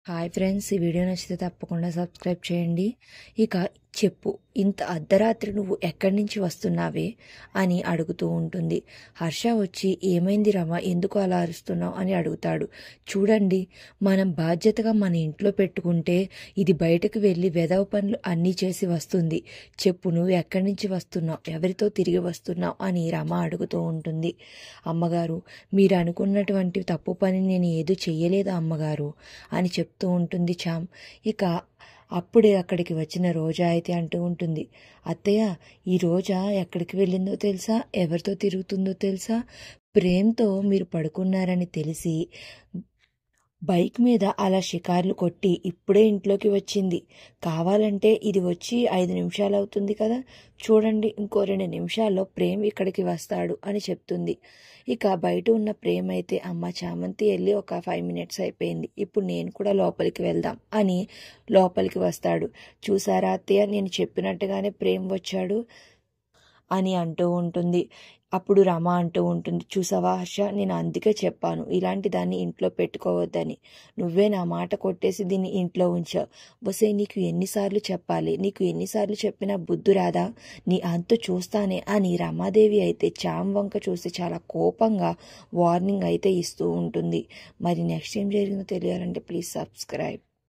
Hi friends, ఈ video నచ్చితే తప్పకుండా సబ్స్క్రైబ్ చేయండి. ఇక చెప్పు, ఇంత అర్ధరాత్రి నువ్వు ఎక్కడి నుంచి వస్తున్నావే అని అడుగుతూ ఉంటుంది. హర్ష వచ్చి ఏమైంది రమ, ఎందుకు అలా అరుస్తున్నావు అని అడుగుతాడు. చూడండి, మనం బాధ్యతగా మన ఇంట్లో పెట్టుకుంటే ఇది బయటకు వెళ్ళి వెధవ పనులు అన్నీ చేసి వస్తుంది. చెప్పు, నువ్వు ఎక్కడి నుంచి వస్తున్నావు, ఎవరితో తిరిగి వస్తున్నావు అని రమ అడుగుతూ ఉంటుంది. అమ్మగారు, మీరు అనుకున్నటువంటి తప్పు పని నేను ఏదో చెయ్యలేదు అమ్మగారు అని చెప్తూ ఉంటుంది చామ్. ఇక అప్పుడే అక్కడికి వచ్చిన రోజా అయితే అంటూ ఉంటుంది, అత్తయ్య, ఈ రోజా ఎక్కడికి వెళ్ళిందో తెలుసా, ఎవరితో తిరుగుతుందో తెలుసా, ప్రేమ్తో మీరు పడుకున్నారని తెలిసి బైక్ మీద అలా షికార్లు కొట్టి ఇప్పుడే ఇంట్లోకి వచ్చింది. కావాలంటే ఇది వచ్చి 5 నిమిషాలు అవుతుంది కదా, చూడండి, ఇంకో 2 నిమిషాల్లో ప్రేమ్ ఇక్కడికి వస్తాడు అని చెప్తుంది. ఇక బయట ఉన్న ప్రేమ్ అయితే, అమ్మ చామంతి వెళ్ళి ఒక 5 మినిట్స్ అయిపోయింది, ఇప్పుడు నేను కూడా లోపలికి వెళ్దాం అని లోపలికి వస్తాడు. చూసారా అత్తయ్య, నేను చెప్పినట్టుగానే ప్రేమ్ వచ్చాడు అని అంటూ ఉంటుంది. అప్పుడు రమ అంటూ ఉంటుంది, చూసావా హర్ష, నేను అందుకే చెప్పాను ఇలాంటి దాన్ని ఇంట్లో పెట్టుకోవద్దని. నువ్వే నా మాట కొట్టేసి దీన్ని ఇంట్లో ఉంచావు. బసే, నీకు ఎన్నిసార్లు చెప్పాలి, నీకు ఎన్నిసార్లు చెప్పినా బుద్ధి రాదా, నీ అంతు చూస్తానే అని రమాదేవి అయితే చామ్ వంక చూసి చాలా కోపంగా వార్నింగ్ అయితే ఇస్తూ ఉంటుంది. మరి నెక్స్ట్ ఏం జరిగిందో తెలియాలంటే ప్లీజ్ సబ్స్క్రైబ్.